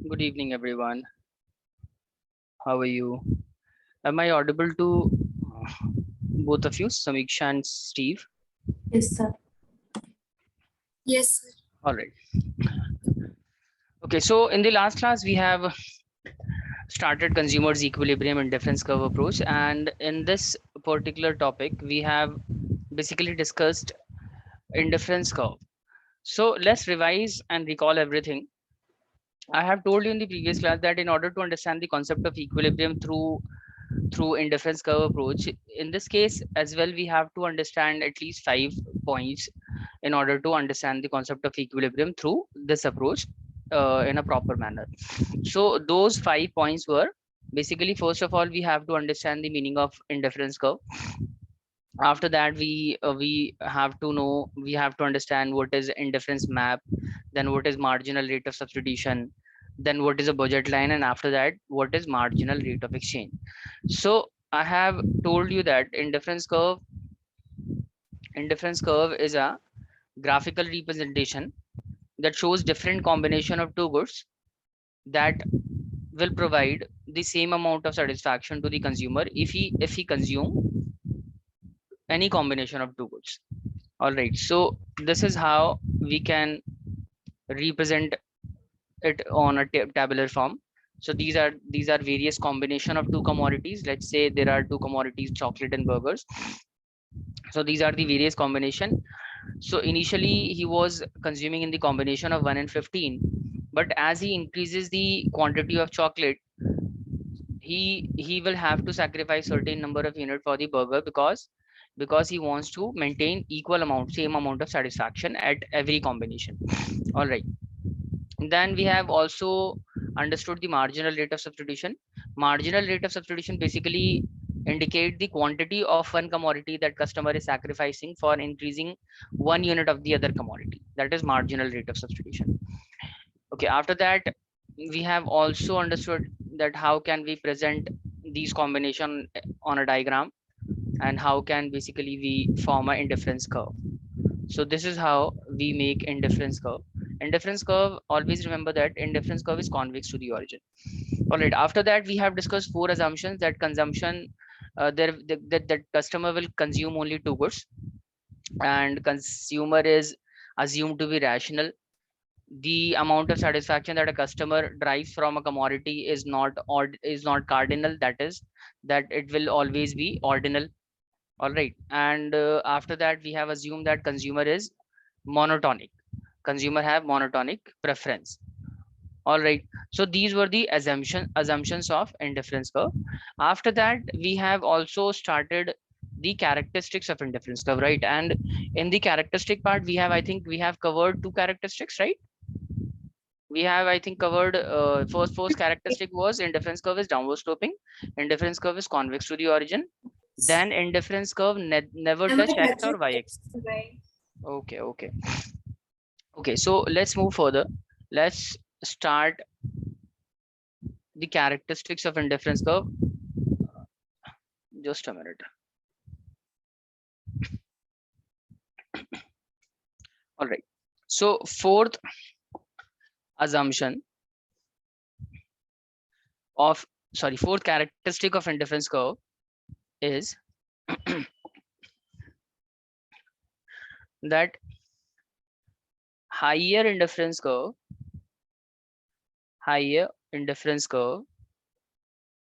Good evening, everyone. How are you? Am I audible to both of you, Samiksha and Steve? Yes, sir. Yes, sir. All right. Okay, so in the last class, we have started consumers equilibrium indifference curve approach, and in this particular topic, we have basically discussed indifference curve. So let's revise and recall everything. I have told you in the previous class that in order to understand the concept of equilibrium through indifference curve approach, in this case as well, we have to understand at least 5 points in order to understand the concept of equilibrium through this approach in a proper manner. So those 5 points were basically, first of all, we have to understand the meaning of indifference curve. After that, we have to know, we have to understand what is indifference map, then what is marginal rate of substitution, then what is a budget line, and after that, what is marginal rate of exchange. So I have told you that indifference curve is a graphical representation that shows different combination of two goods that will provide the same amount of satisfaction to the consumer if he consume any combination of two goods. All right, so this is how we can represent it on a tabular form. So these are various combination of two commodities. Let's say there are two commodities, chocolate and burgers. So these are the various combination. So initially he was consuming in the combination of 1 and 15, but as he increases the quantity of chocolate, he will have to sacrifice certain number of unit for the burger, because he wants to maintain same amount of satisfaction at every combination. All right, then we have also understood the marginal rate of substitution. Marginal rate of substitution basically indicate the quantity of one commodity that customer is sacrificing for increasing 1 unit of the other commodity. That is marginal rate of substitution. Okay, after that, we have also understood that how can we present these combination on a diagram, and how can basically we form a indifference curve. So this is how we make indifference curve. Indifference curve, always remember that indifference curve is convex to the origin. All right, after that, we have discussed 4 assumptions that consumption, that customer will consume only two goods, and consumer is assumed to be rational. The amount of satisfaction that a customer derives from a commodity is not cardinal, that is that it will always be ordinal. All right, and after that, we have assumed that consumer is monotonic. Consumer have monotonic preference. All right, so these were the assumptions of indifference curve. After that, we have also started the characteristics of indifference curve, right? And in the characteristic part, I think we have covered 2 characteristics, right? We have, I think, covered first characteristic was indifference curve is downward sloping, indifference curve is convex to the origin, then indifference curve never touch x or y axis. Right. Okay. Okay, so let's move further. Let's start the characteristics of indifference curve. Just a minute. All right, so fourth assumption of fourth characteristic of indifference curve is that higher indifference curve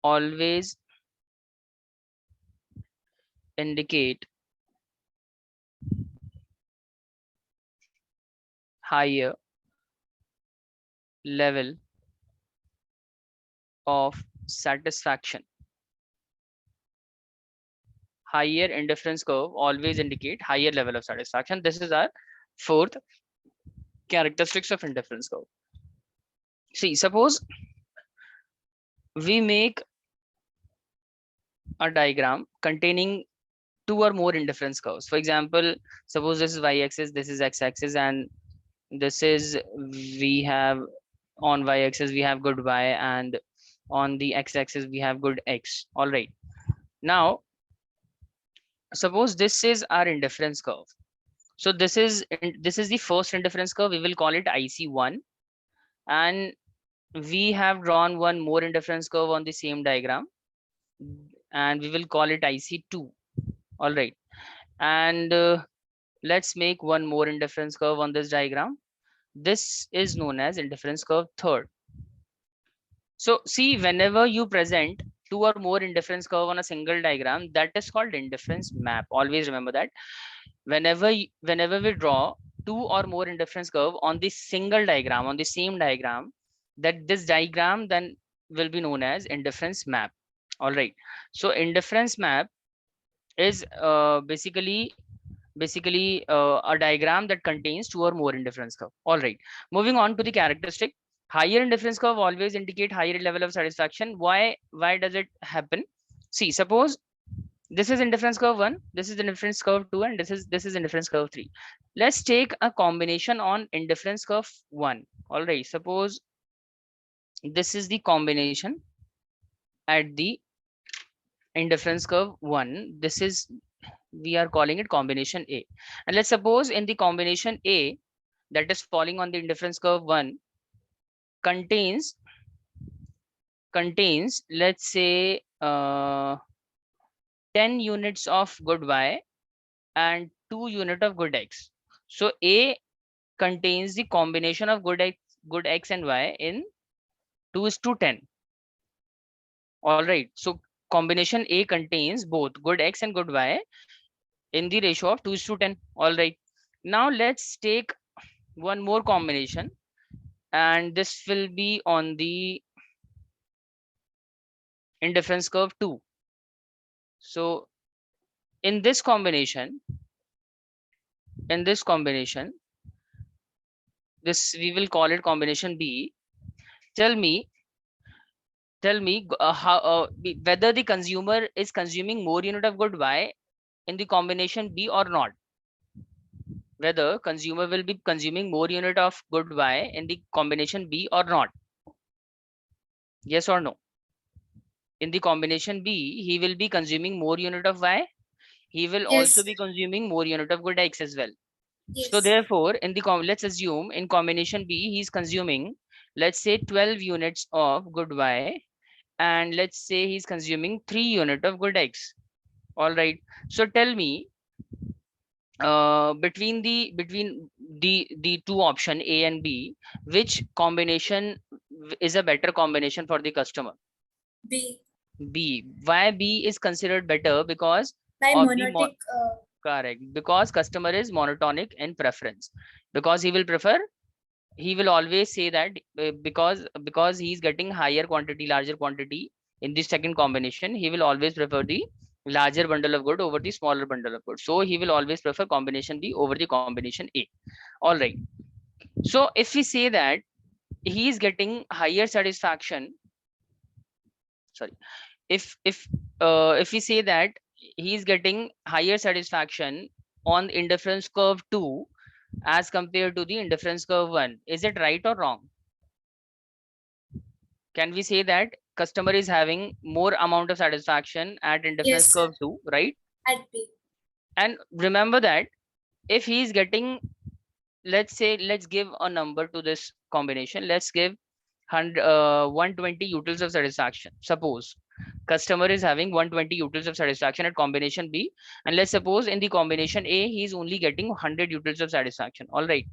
always indicate higher level of satisfaction. Higher indifference curve always indicate higher level of satisfaction. This is our fourth characteristics of indifference curve. See, suppose we make a diagram containing 2 or more indifference curves. For example, suppose this is y-axis, this is x-axis, and this is, we have on y-axis we have good y, and on the x-axis we have good x. All right, now suppose this is our indifference curve. So this is the first indifference curve. We will call it IC1, and we have drawn one more indifference curve on the same diagram, and we will call it IC2. All right. And let's make one more indifference curve on this diagram. This is known as indifference curve third. So see, whenever you present two or more indifference curve on a single diagram, that is called indifference map. Always remember that. Whenever we draw two or more indifference curve on the single diagram, on the same diagram, that this diagram then will be known as indifference map. All right. So indifference map is basically a diagram that contains two or more indifference curve. All right. Moving on to the characteristic. Higher indifference curve always indicate higher level of satisfaction. Why does it happen? See, suppose this is indifference curve 1, this is indifference curve 2, and this is indifference curve 3. Let's take a combination on indifference curve 1. All right, suppose this is the combination at the indifference curve 1. This is, we are calling it combination A. And let's suppose in the combination A that is falling on the indifference curve 1 contains let's say 10 units of good Y and 2 unit of good X. So A contains the combination of good X and Y in 2:10. All right. So combination A contains both good X and good Y in the ratio of 2:10. All right. Now let's take one more combination, and this will be on the indifference curve 2. So in this combination, this we will call it combination B. Tell me how whether the consumer is consuming more unit of good Y in the combination B or not. Whether consumer will be consuming more unit of good Y in the combination B or not. Yes or no? In the combination B, he will be consuming more unit of Y. He will also be consuming more unit of good X as well. Yes. So therefore, in the let's assume in combination B, he is consuming, let's say 12 units of good Y, and let's say he's consuming 3 unit of good X. All right. So tell me, between the two option A and B, which combination is a better combination for the customer? B. B. Why B is considered better? Because By of monotonic. correct. Because customer is monotonic in preference. Because he will prefer, he will always say that because he's getting higher quantity, larger quantity in the second combination, he will always prefer the larger bundle of good over the smaller bundle of good. So he will always prefer combination B over the combination A. All right. So if we say that he is getting higher satisfaction, sorry, if we say that he is getting higher satisfaction on indifference curve 2 as compared to the indifference curve 1, is it right or wrong? Can we say that customer is having more amount of satisfaction at indifference curve 2, right? At B. And remember that if he is getting, let's say, let's give a number to this combination. Let's give 120 utils of satisfaction. Suppose customer is having 120 utils of satisfaction at combination B, and let's suppose in the combination A, he is only getting 100 utils of satisfaction. All right.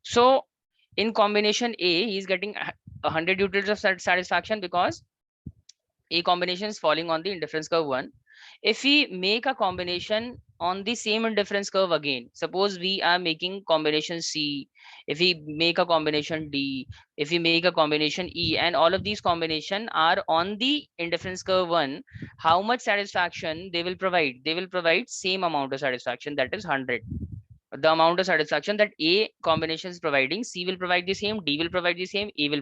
So in combination A, he is getting 100 utils of satisfaction because A combination is falling on the indifference curve 1. If we make a combination on the same indifference curve again, suppose we are making combination C, if we make a combination D, if we make a combination E, and all of these combination are on the indifference curve 1, how much satisfaction they will provide? They will provide same amount of satisfaction, that is 100. The amount of satisfaction that A combination is providing, C will provide the same, D will provide the same, E will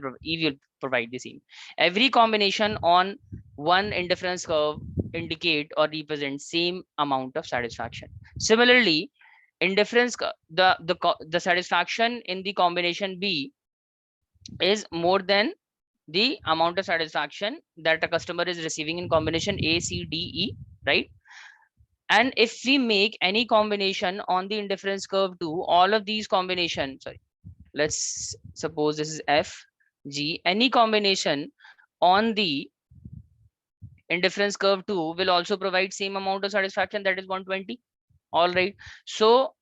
provide the same. Every combination on one indifference curve indicate or represent same amount of satisfaction. Similarly, indifference, the satisfaction in the combination B is more than the amount of satisfaction that a customer is receiving in combination A, C, D, E, right? And if we make any combination on the indifference curve 2, all of these combinations, sorry, let's suppose this is F, G, any combination on the indifference curve 2 will also provide same amount of satisfaction, that is 120. All right. So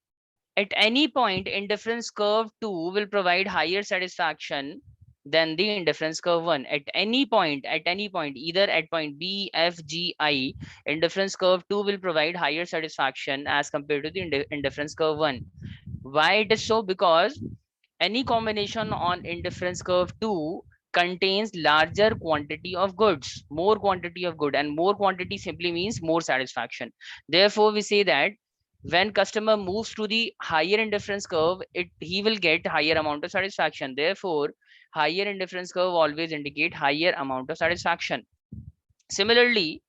at any point, indifference curve 2 will provide higher satisfaction than the indifference curve 1. At any point, either at point B, F, G, I, indifference curve 2 will provide higher satisfaction as compared to the indifference curve 1. Why it is so? Because any combination on indifference curve 2 contains larger quantity of goods, more quantity of good, and more quantity simply means more satisfaction. Therefore, we say that when customer moves to the higher indifference curve, he will get higher amount of satisfaction. Therefore, higher indifference curve always indicate higher amount of satisfaction. Similarly,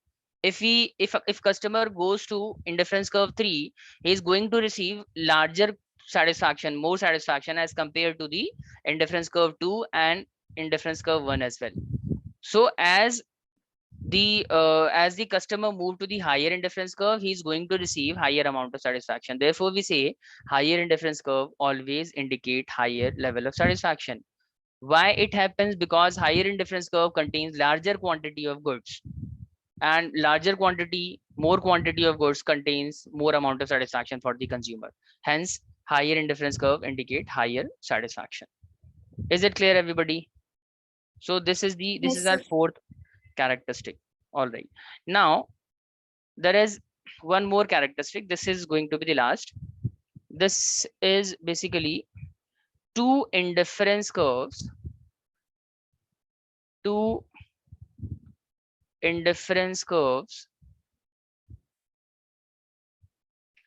if customer goes to indifference curve 3, he is going to receive larger satisfaction, more satisfaction as compared to the indifference curve 2 and indifference curve 1 as well. So as the customer move to the higher indifference curve, he is going to receive higher amount of satisfaction. Therefore, we say higher indifference curve always indicate higher level of satisfaction. Why it happens? Because higher indifference curve contains larger quantity of goods, and larger quantity, more quantity of goods contains more amount of satisfaction for the consumer. Hence, higher indifference curve indicate higher satisfaction. Is it clear, everybody? So this is Yes, our sir. fourth characteristic. All right. Now there is one more characteristic. This is going to be the last. This is basically two indifference curves. Two indifference curves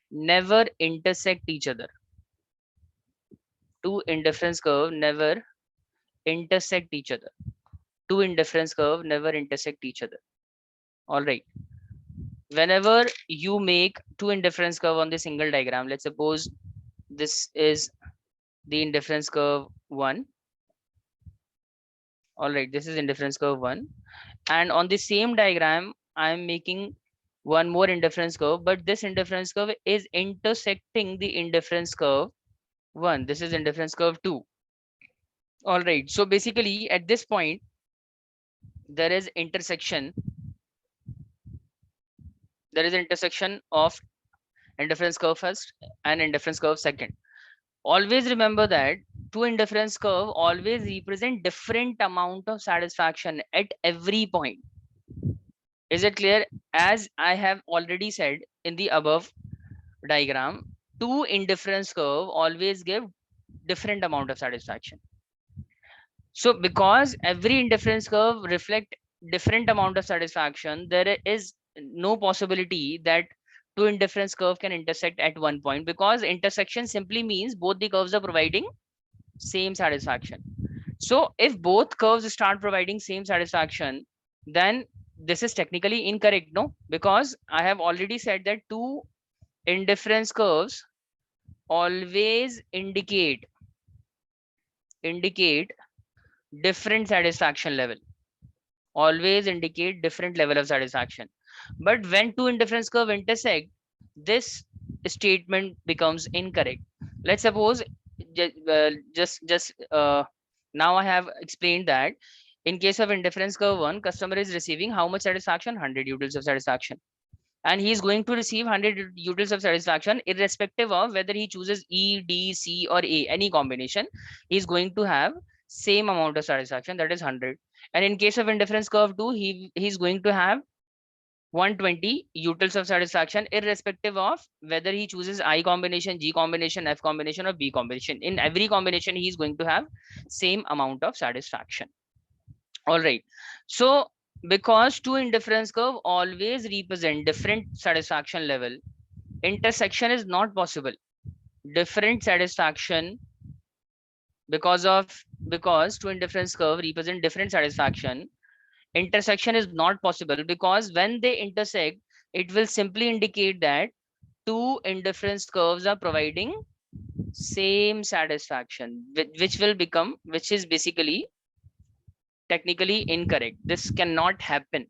never intersect each other. Two indifference curve never intersect each other. Two indifference curve never intersect each other. All right. Whenever you make two indifference curve on the single diagram, let's suppose this is the indifference curve 1. All right, this is indifference curve 1, and on the same diagram I am making one more indifference curve, but this indifference curve is intersecting the indifference curve 1. This is indifference curve 2. All right, so basically at this point there is intersection of indifference curve first and indifference curve second. Always remember that two indifference curve always represent different amount of satisfaction at every point. Is it clear? As I have already said in the above diagram, two indifference curve always give different amount of satisfaction. So because every indifference curve reflect different amount of satisfaction, there is no possibility that two indifference curve can intersect at one point, because intersection simply means both the curves are providing same satisfaction. So if both curves start providing same satisfaction, then this is technically incorrect, no? Because I have already said that two indifference curves always indicate different satisfaction level, always indicate different level of satisfaction. But when two indifference curve intersect, this statement becomes incorrect. Let's suppose now I have explained that in case of indifference curve 1, customer is receiving how much satisfaction? 100 utils of satisfaction, and he is going to receive 100 utils of satisfaction irrespective of whether he chooses E, D, C or A, any combination. He is going to have same amount of satisfaction, that is 100. And in case of indifference curve 2, he's going to have 120 utils of satisfaction irrespective of whether he chooses I combination, G combination, F combination or B combination. In every combination he is going to have same amount of satisfaction. All right, so because two indifference curve always represent different satisfaction level, intersection is not possible. Different satisfaction because two indifference curve represent different satisfaction, intersection is not possible, because when they intersect, it will simply indicate that two indifference curves are providing same satisfaction, which is basically technically incorrect. This cannot happen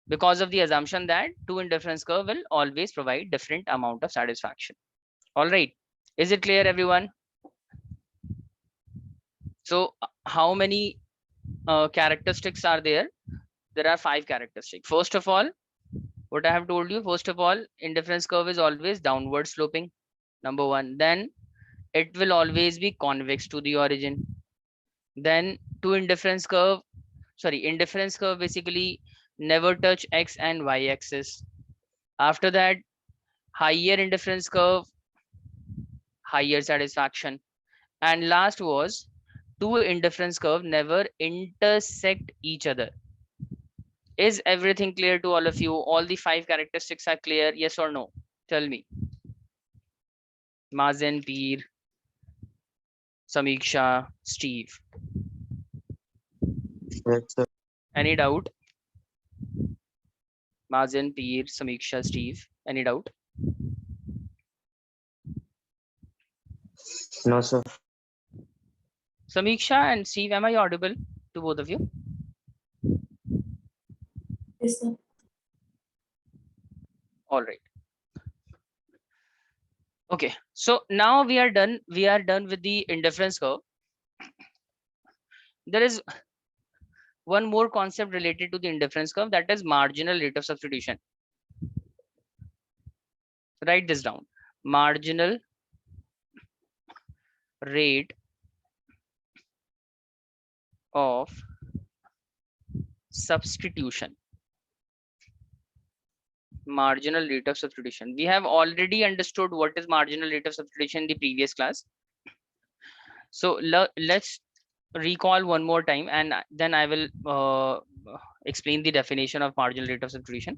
because of the assumption that two indifference curve will always provide different amount of satisfaction. All right, is it clear, everyone? So how many characteristics are there? There are 5 characteristics. First of all, what I have told you, first of all, indifference curve is always downward sloping, number 1. Then it will always be convex to the origin. Then indifference curve basically never touch x and y axis. After that, higher indifference curve, higher satisfaction. And last was, two indifference curve never intersect each other. Is everything clear to all of you? All the 5 characteristics are clear, yes or no? Tell me. Mazen, Peer, Samiksha, Steve. Yes, sir. Any doubt? Mazen, Peer, Samiksha, Steve. Any doubt? No, sir. Samiksha and Steve, am I audible to both of you? Yes, sir. All right. Okay, so now we are done. We are done with the indifference curve. There is one more concept related to the indifference curve, that is marginal rate of substitution. Write this down. Marginal rate of substitution. Marginal rate of substitution. We have already understood what is marginal rate of substitution in the previous class. So let's recall one more time, and then I will explain the definition of marginal rate of substitution.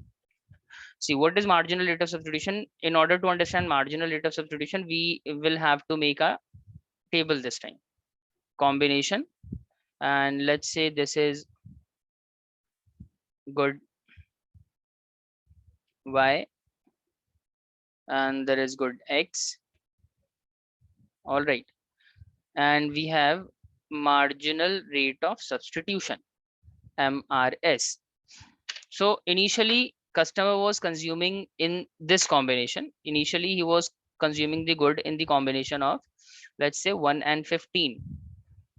See, what is marginal rate of substitution? In order to understand marginal rate of substitution, we will have to make a table this time. Combination, and let's say this is good y and there is good x. All right, and we have marginal rate of substitution, MRS. So initially customer was consuming in this combination. Initially he was consuming the good in the combination of, let's say, 1 and 15.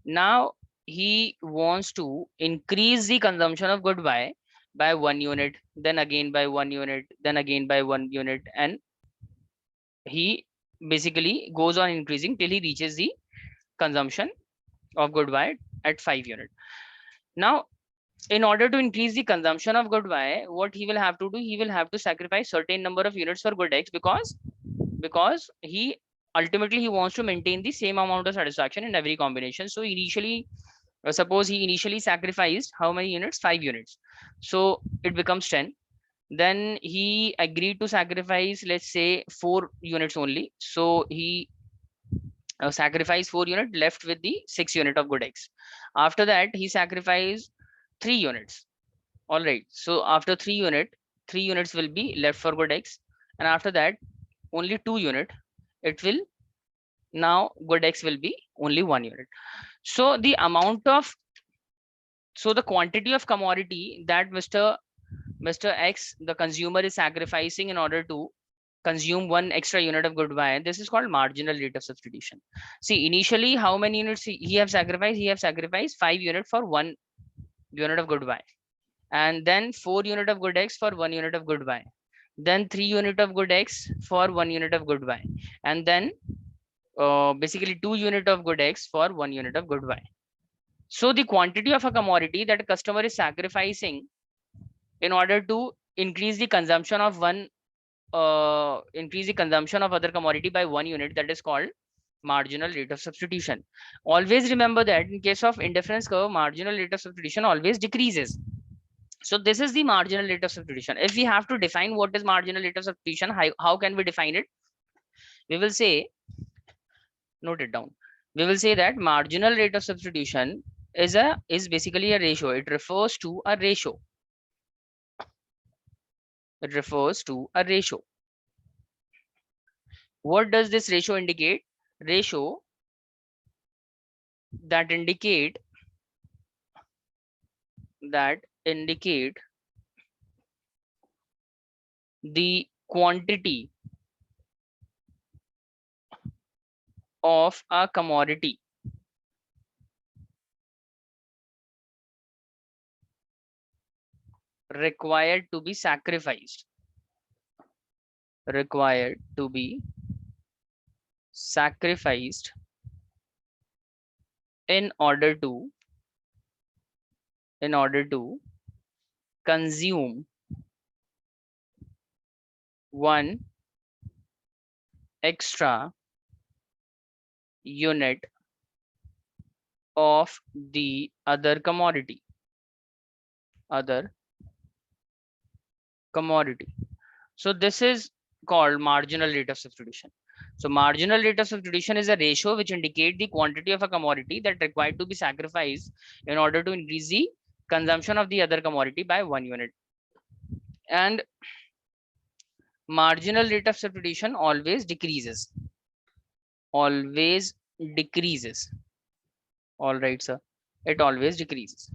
Now he wants to increase the consumption of good by 1 unit, then again by 1 unit, then again by 1 unit, and he basically goes on increasing till he reaches the consumption of good y at 5 unit. Now in order to increase the consumption of good y, what he will have to do, he will have to sacrifice certain number of units for good x, because he ultimately he wants to maintain the same amount of satisfaction in every combination. So initially, suppose he initially sacrificed how many units? 5 units. So it becomes 10. Then he agreed to sacrifice, let's say, 4 units only. So he sacrificed 4 units, left with the 6 unit of good x. After that, he sacrificed 3 units. All right. So after 3 units will be left for good x, and after that only 2 unit. It will now good x will be only 1 unit. So the quantity of commodity that Mr. X, the consumer, is sacrificing in order to consume 1 extra unit of good y, this is called marginal rate of substitution. See, initially how many units he have sacrificed? He have sacrificed 5 unit for 1 unit of good y, and then 4 unit of good x for 1 unit of good y, then 3 unit of good x for 1 unit of good y, and then basically 2 unit of good x for 1 unit of good y. So the quantity of a commodity that a customer is sacrificing in order to increase the consumption of other commodity by 1 unit, that is called marginal rate of substitution. Always remember that in case of indifference curve, marginal rate of substitution always decreases. So this is the marginal rate of substitution. If we have to define what is marginal rate of substitution, how can we define it? We will say, note it down. We will say that marginal rate of substitution is basically a ratio. It refers to a ratio. It refers to a ratio. What does this ratio indicate? Ratio that indicate the quantity of a commodity required to be sacrificed. Required to be sacrificed in order to consume one extra unit of the other commodity. So this is called marginal rate of substitution. So marginal rate of substitution is a ratio which indicates the quantity of a commodity that required to be sacrificed in order to increase the consumption of the other commodity by 1 unit. And marginal rate of substitution always decreases. Always decreases. All right, sir. It always decreases.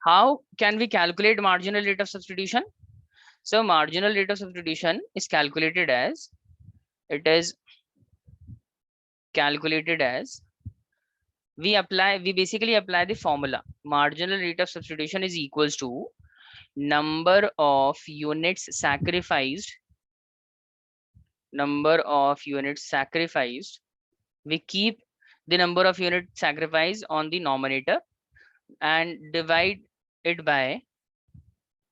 How can we calculate marginal rate of substitution? So marginal rate of substitution is calculated as, we basically apply the formula. Marginal rate of substitution is equals to number of units sacrificed. We keep the number of units sacrificed on the numerator and divide it by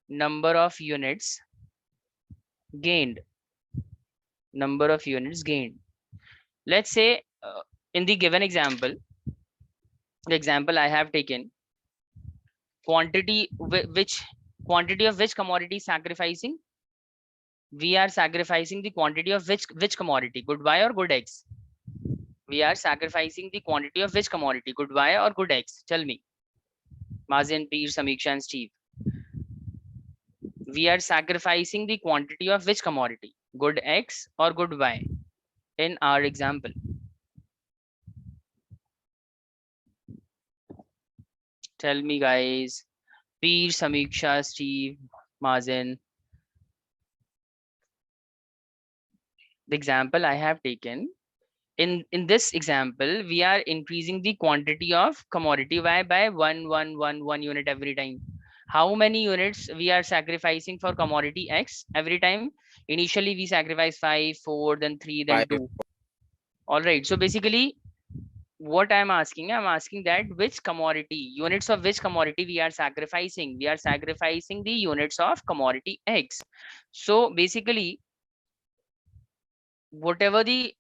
number of units gained. Let's say in the given example, the example I have taken, quantity of which commodity sacrificing? We are sacrificing the quantity of which commodity, good Y or good X? We are sacrificing the quantity of which commodity, good Y or good X? Tell me, Mazen, Peer, Samiksha, and Steve. We are sacrificing the quantity of which commodity, good X or good Y in our example? Tell me, guys. Peer, Samiksha, Steve, Mazen. The example I have taken, in this example, we are increasing the quantity of commodity Y by 1 unit every time. How many units we are sacrificing for commodity X every time? Initially, we sacrifice 5, 4, then 3, then 2. All right. So basically, what I'm asking that which commodity, units of which commodity we are sacrificing? We are sacrificing the units of commodity X. So basically, whatever the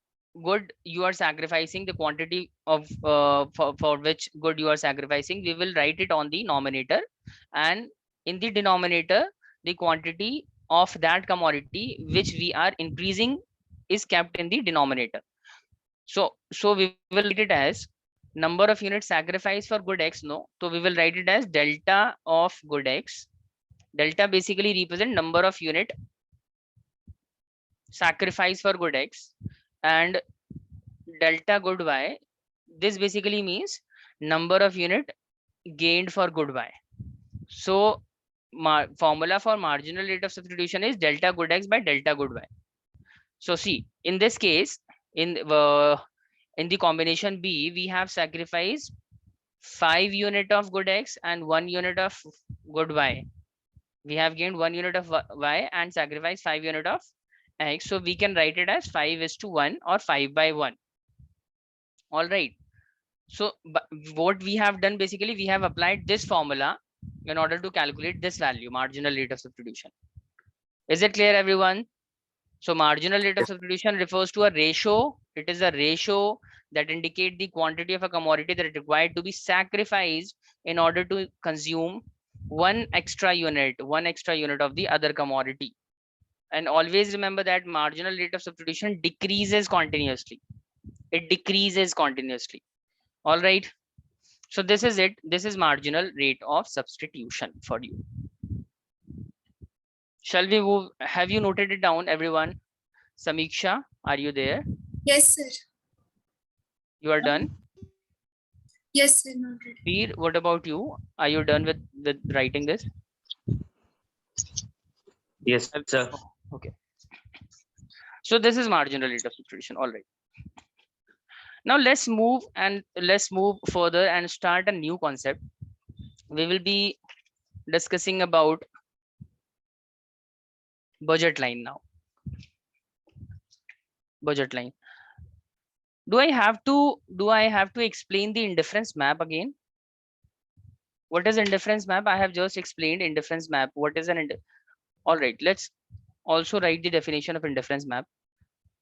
good you are sacrificing, the quantity of for which good you are sacrificing, we will write it on the numerator, and in the denominator, the quantity of that commodity which we are increasing is kept in the denominator. So we will write it as number of units sacrificed for good X. No, so we will write it as delta of good X. Delta basically represent number of unit sacrifice for good X, and delta good Y, this basically means number of unit gained for good Y. So formula for marginal rate of substitution is delta good X by delta good Y. So see, in this case, in the combination B, we have sacrificed 5 unit of good X and 1 unit of good Y. We have gained 1 unit of Y and sacrificed 5 unit of X. So we can write it as 5:1 or 5/1. All right. So what we have done, basically, we have applied this formula in order to calculate this value, marginal rate of substitution. Is it clear, everyone? So marginal rate of substitution refers to a ratio. It is a ratio that indicates the quantity of a commodity that is required to be sacrificed in order to consume one extra unit of the other commodity. And always remember that marginal rate of substitution decreases continuously. It decreases continuously. All right. So this is it. This is marginal rate of substitution for you. Shall we move? Have you noted it down, everyone? Samiksha, are you there? Yes, sir. You are done? Yes, sir. Noted. Peer, what about you? Are you done with writing this? Yes, sir. Okay. So this is marginal rate of substitution. All right. Now let's move further and start a new concept. We will be discussing about budget line now. Budget line. Do I have to explain the indifference map again? What is indifference map? I have just explained indifference map. What is an all right, let's also write the definition of indifference map.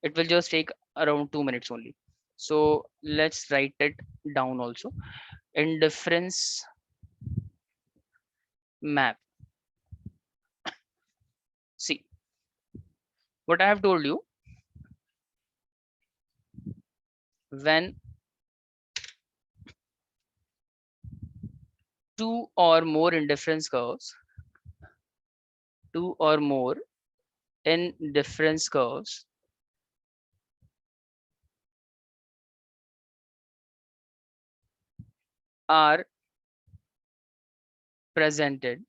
It will just take around 2 minutes only. So let's write it down also. Indifference map. See what I have told you. When two or more indifference curves are presented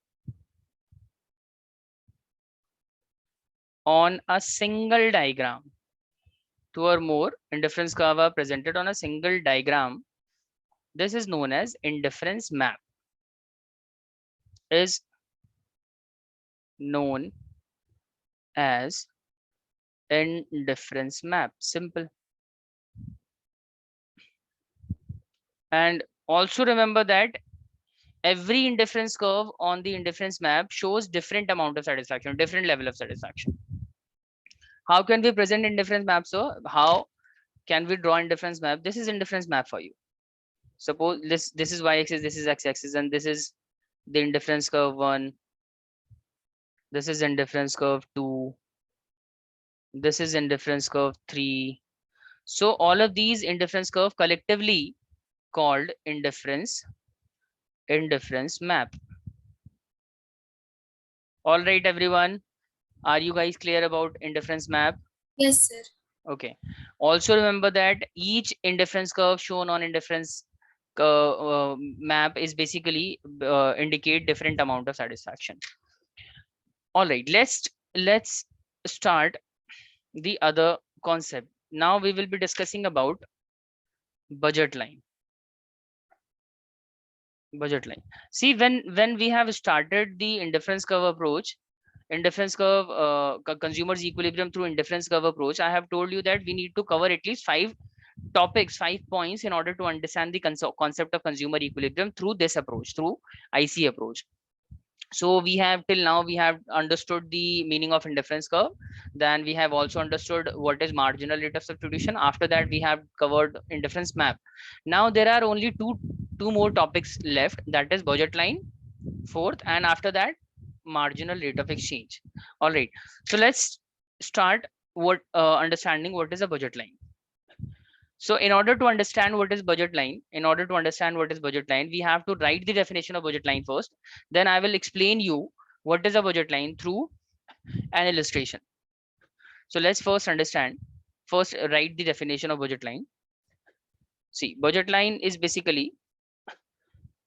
on a single diagram. Two or more indifference curve are presented on a single diagram. This is known as indifference map. Is known as indifference map. Simple. And also remember that every indifference curve on the indifference map shows different amount of satisfaction, different level of satisfaction. How can we present indifference map? So how can we draw indifference map? This is indifference map for you. Suppose this is y-axis, this is x-axis, and this is the indifference curve 1. This is indifference curve 2. This is indifference curve 3. So all of these indifference curve collectively called indifference map. All right, everyone. Are you guys clear about indifference map? Yes, sir. Okay. Also remember that each indifference curve shown on indifference map is basically indicate different amount of satisfaction. All right, let's start the other concept. Now we will be discussing about budget line. Budget line. See, when we have started the indifference curve approach, indifference curve consumers equilibrium through indifference curve approach, I have told you that we need to cover at least 5 topics, 5 points in order to understand the concept of consumer equilibrium through this approach, through IC approach. So we have till now we have understood the meaning of indifference curve. Then we have also understood what is marginal rate of substitution. After that we have covered indifference map. Now there are only two more topics left, that is budget line, fourth, and after that marginal rate of exchange. All right, so let's start understanding what is a budget line. So in order to understand what is budget line, we have to write the definition of budget line first. Then I will explain you what is a budget line through an illustration. So let's first write the definition of budget line. See, budget line is basically,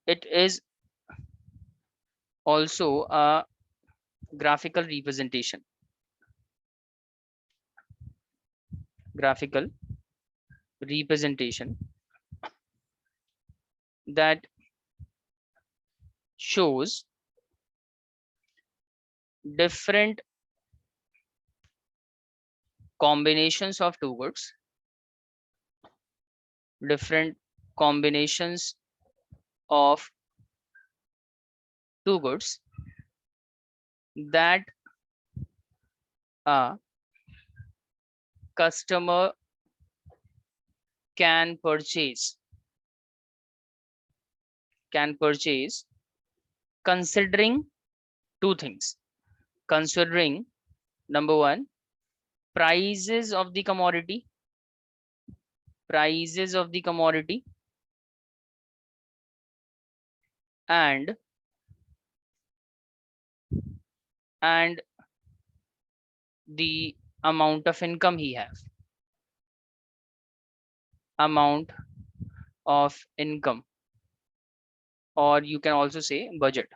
it is also a graphical representation. Graphical representation that shows different combinations of two goods, different combinations of two goods that a customer can purchase considering two things. Considering, number one, prices of the commodity, and the amount of income he has. Amount of income, or you can also say budget.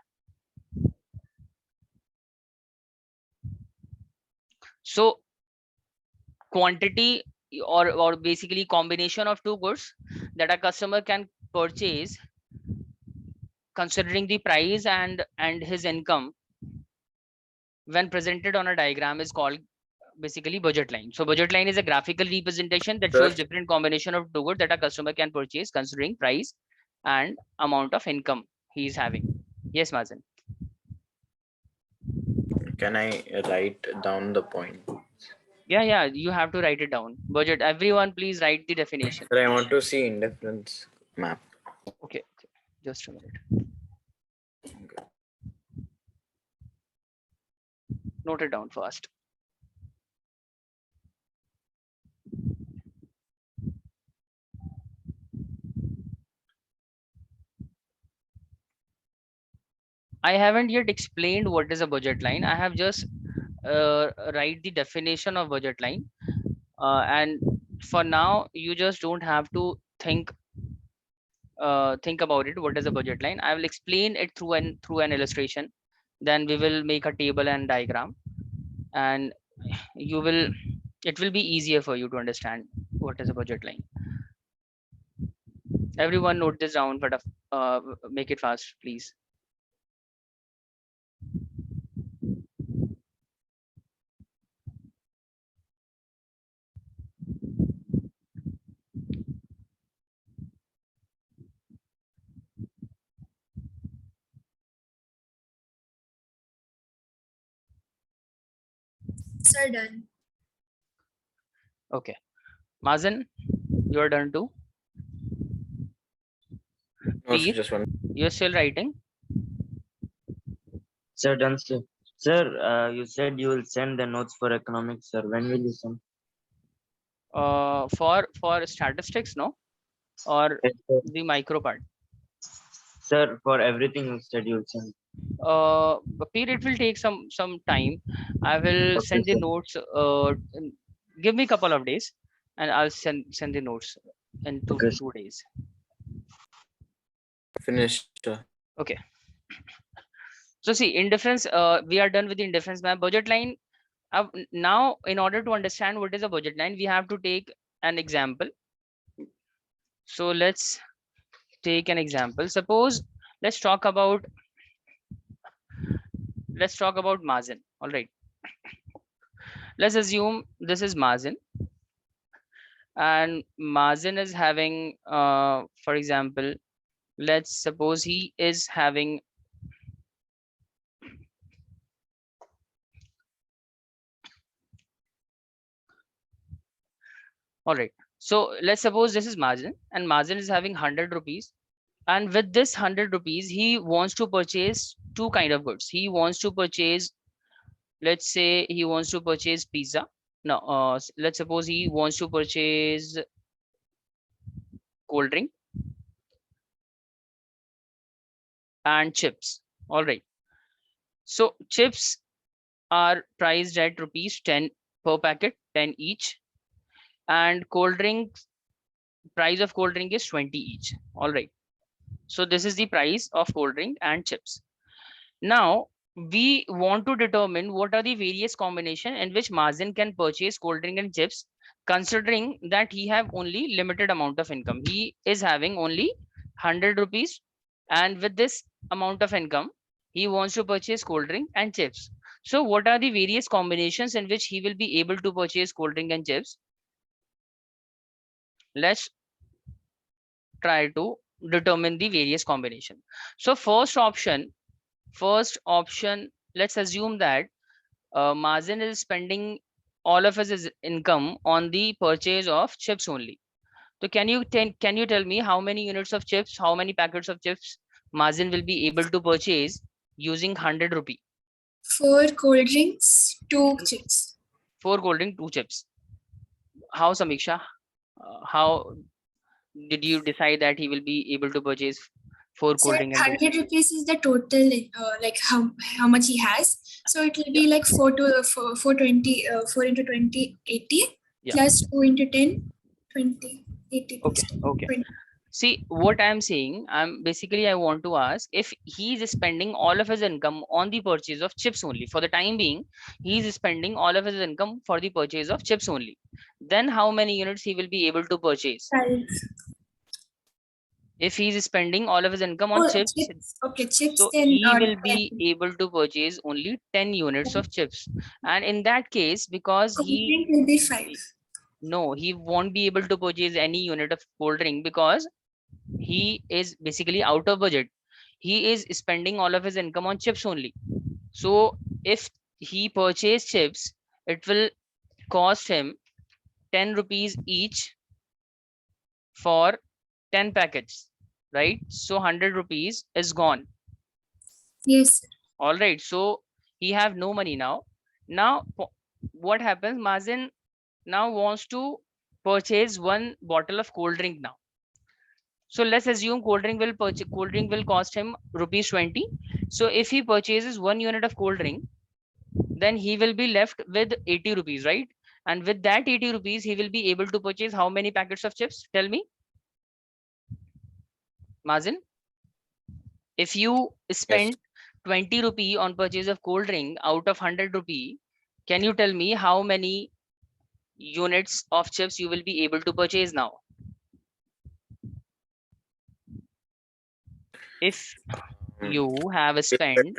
So quantity or basically combination of two goods that a customer can purchase considering the price and his income when presented on a diagram is called basically budget line. So budget line is a graphical representation that shows different combination of two goods that a customer can purchase considering price and amount of income he is having. Yes, Mazen. Can I write down the point? Yeah, you have to write it down. Budget, everyone please write the definition. Sir, I want to see indifference map. Okay, just a minute. Okay. Note it down first. I haven't yet explained what is a budget line. I have just write the definition of budget line. And for now, you just don't have to think about it. What is a budget line? I will explain it through an illustration. Then we will make a table and diagram, and it will be easier for you to understand what is a budget line. Everyone note this down, but make it fast, please. Sir, done. Okay, Mazen, you are done too. No, Please. just one. You're still writing. Sir, done, sir. Sir, you said you will send the notes for economics, sir. When will you send? For statistics, no, or Yes, sir. the micro part. Sir, for everything you said you will send. Peer, it will take some time. I will Okay, send the sir. notes. Give me a couple of days, and I'll send the notes in two Okay. 2 days. Finished. Okay. So see, indifference. We are done with the indifference map. Budget line. Now, in order to understand what is a budget line, we have to take an example. So let's take an example. Suppose let's talk about Mazen. All right. Let's assume this is Mazen, and Mazen is having, for example, let's suppose he is having all right. So let's suppose this is Mazen, and Mazen is having 100 rupees. And with this 100 rupees, he wants to purchase two kind of goods. He wants to purchase, let's say he wants to purchase pizza. No, let's suppose he wants to purchase cold drink and chips. All right. So chips are priced at rupees 10 per packet, 10 each. And cold drinks, price of cold drink is 20 each. All right. So this is the price of cold drink and chips. Now we want to determine what are the various combination in which Mazen can purchase cold drink and chips, considering that he have only limited amount of income. He is having only 100 rupees, and with this amount of income, he wants to purchase cold drink and chips. So what are the various combinations in which he will be able to purchase cold drink and chips? Let's try to determine the various combination. So first option, let's assume that Mazen is spending all of his income on the purchase of chips only. So can you tell me how many units of chips, how many packets of chips Mazen will be able to purchase using 100 rupee? 4 cold drinks, 2 chips. 4 cold drink, 2 chips. How, Samiksha? How did you decide that he will be able to purchase 4 cold Sir, drink and 2 100 rupees is the total, like how much he has. So it will be like 420, 4 into 20, 80, Yeah. plus 2 into 10, 20, 80. plus Okay. 20. See, what I'm saying, I want to ask if he's spending all of his income on the purchase of chips only. For the time being, he's spending all of his income for the purchase of chips only. Then how many units he will be able to purchase? 12. If he's spending all of his income on Oh, chips, chips. Okay, chips so then he will 10. be able to purchase only 10 units of chips. And in that case, because Cold drink will be 5. no, he won't be able to purchase any unit of cold drink because he is basically out of budget. He is spending all of his income on chips only. So if he purchase chips, it will cost him 10 rupees each for 10 packets, right? So 100 rupees is gone. Yes, sir. All right, so he have no money now. Now what happens? Mazen now wants to purchase one bottle of cold drink now. So let's assume cold drink will cost him rupees 20. So if he purchases 1 unit of cold drink, then he will be left with 80 rupees, right? And with that 80 rupees, he will be able to purchase how many packets of chips? Tell me, Mazen. If you spend 20 rupee on purchase of cold drink out of 100 rupee, can you tell me how many units of chips you will be able to purchase now? If you have spent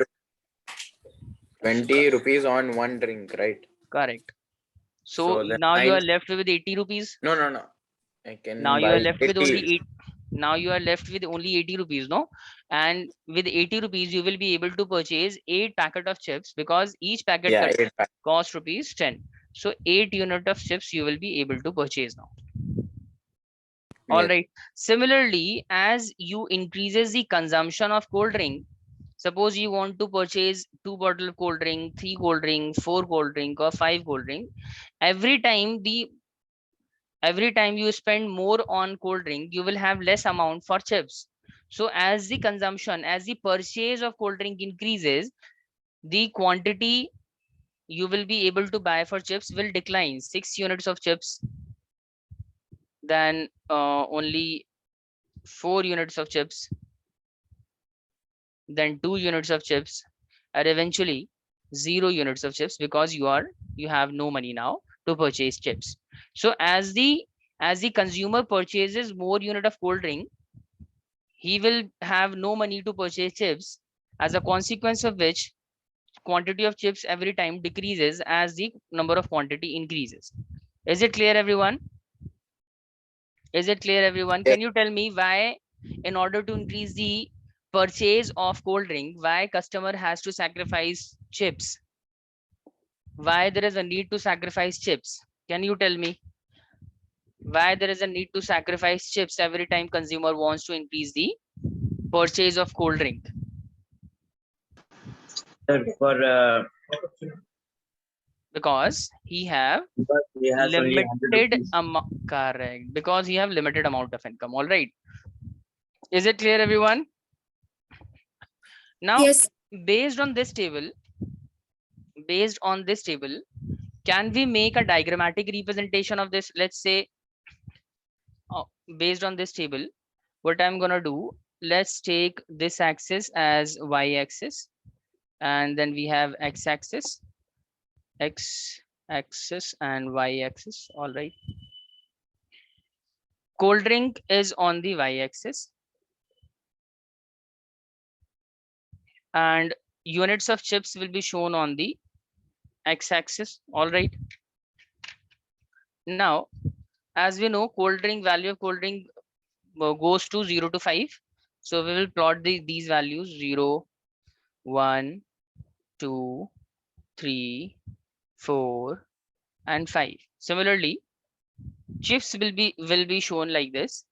20 rupees on one drink, right? correct, so So then now you I'll are left with 80 rupees. no no no. I can Now you buy are left with 80. only 8. Now you are left with only 80 rupees, no? And with 80 rupees, you will be able to purchase 8 packet of chips because each packet Yeah, 8 pack. cost rupees 10. So 8 unit of chips you will be able to purchase now. All Yes. right. Similarly, as you increases the consumption of cold drink, suppose you want to purchase 2 bottle of cold drink, 3 cold drink, 4 cold drink, or 5 cold drink. Every time you spend more on cold drink, you will have less amount for chips. So as the consumption, as the purchase of cold drink increases, the quantity you will be able to buy for chips will decline. 6 units of chips, then only 4 units of chips, then 2 units of chips, and eventually 0 units of chips because you have no money now to purchase chips. So as the consumer purchases more unit of cold drink, he will have no money to purchase chips, as a consequence of which quantity of chips every time decreases as the number of quantity increases. Is it clear, everyone? Is it clear, everyone? Yes. Can you tell me why, in order to increase the purchase of cold drink, why customer has to sacrifice chips? Why there is a need to sacrifice chips? Can you tell me why there is a need to sacrifice chips every time consumer wants to increase the purchase of cold drink? Sir, for Because he have because he has only 100 limited rupees. amount. Correct, because he have limited amount of income. All right, is it clear, everyone? Now Yes. based on this table, can we make a diagrammatic representation of this? Let's say based on this table, what I'm gonna do, let's take this axis as y-axis, and then we have x-axis and y-axis. All right, cold drink is on the y-axis and units of chips will be shown on the x-axis. All right, now as we know, cold drink value of cold drink goes to 0 to 5. So we will plot these values 0, 1, 2, 3, 4, and 5. Similarly, chips will be shown like this: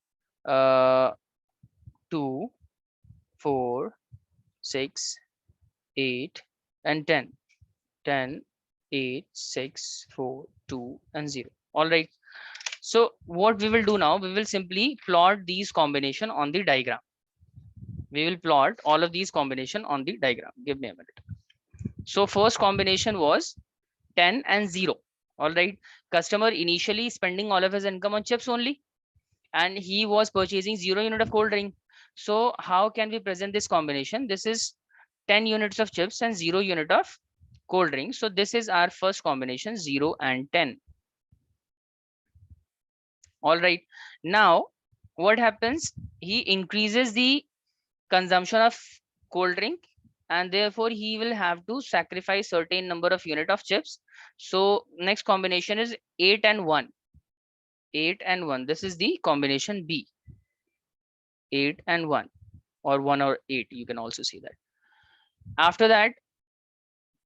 2, 4, 6, 8, and 10. 10, 8, 6, 4, 2, and 0. All right. So what we will do now, we will simply plot these combination on the diagram. We will plot all of these combination on the diagram. Give me a minute. So first combination was 10 and 0. All right. Customer initially spending all of his income on chips only, and he was purchasing 0 unit of cold drink. So how can we present this combination? This is 10 units of chips and 0 unit of cold drink. So this is our first combination, 0 and 10. All right. Now what happens? He increases the consumption of cold drink, and therefore he will have to sacrifice certain number of unit of chips. So next combination is 8 and 1. 8 and 1. This is the combination B. 8 and 1, or 1 or 8. You can also see that. After that,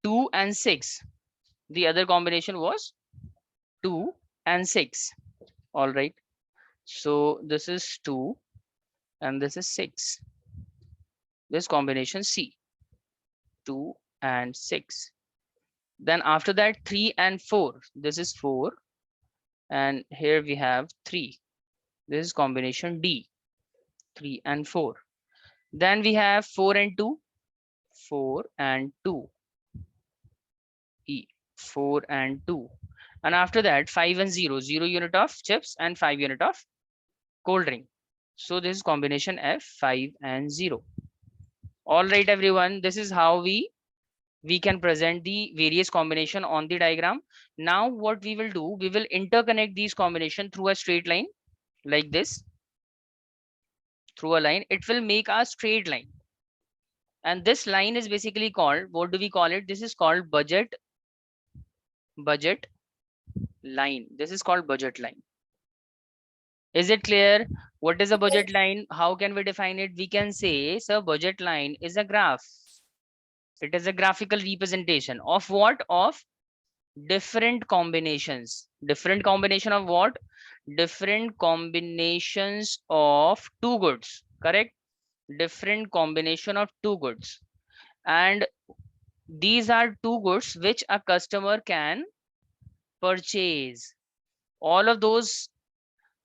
2 and 6. The other combination was 2 and 6. All right. So this is 2 and this is 6. This combination C. 2 and 6. Then after that, 3 and 4. This is 4. And here we have 3. This is combination D. 3 and 4. Then we have 4 and 2. 4 and 2. E. 4 and 2. And after that, 5 and 0. 0 unit of chips and 5 unit of cold drink. So this is combination F, 5 and 0. All right, everyone. This is how we can present the various combination on the diagram. Now what we will do, we will interconnect these combination through a straight line like this. Through a line, it will make a straight line. And this line is basically called, what do we call it? This is called budget line. This is called budget line. Is it clear? What is a budget line? How can we define it? We can say, sir, budget line is a graph. It is a graphical representation of what? Of different combinations. Different combination of what? Different combinations of two goods. Correct? Different combination of two goods. And these are two goods which a customer can purchase. All of those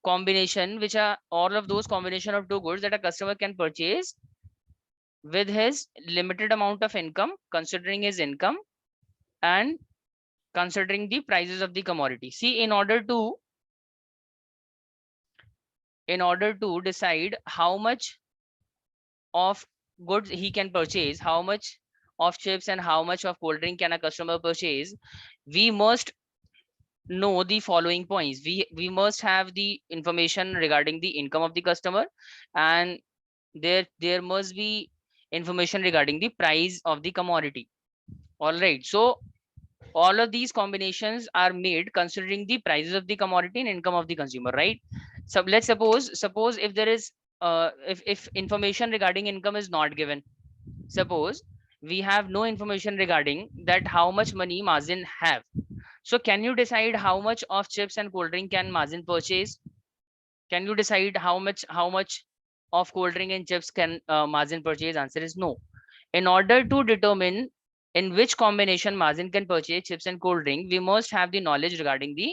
combination, which are all of those combination of two goods that a customer can purchase with his limited amount of income, considering his income and considering the prices of the commodity. See, in order to decide how much of goods he can purchase, how much of chips and how much of cold drink can a customer purchase, we must know the following points. We must have the information regarding the income of the customer, and there must be information regarding the price of the commodity. All right, so all of these combinations are made considering the prices of the commodity and income of the consumer, right? So let's suppose if there is if information regarding income is not given, suppose we have no information regarding that how much money Mazin have. So can you decide how much of chips and cold drink can Mazin purchase? Can you decide how much of cold drink and chips can Mazin purchase? Answer is no. In order to determine in which combination Mazin can purchase chips and cold drink, we must have the knowledge regarding the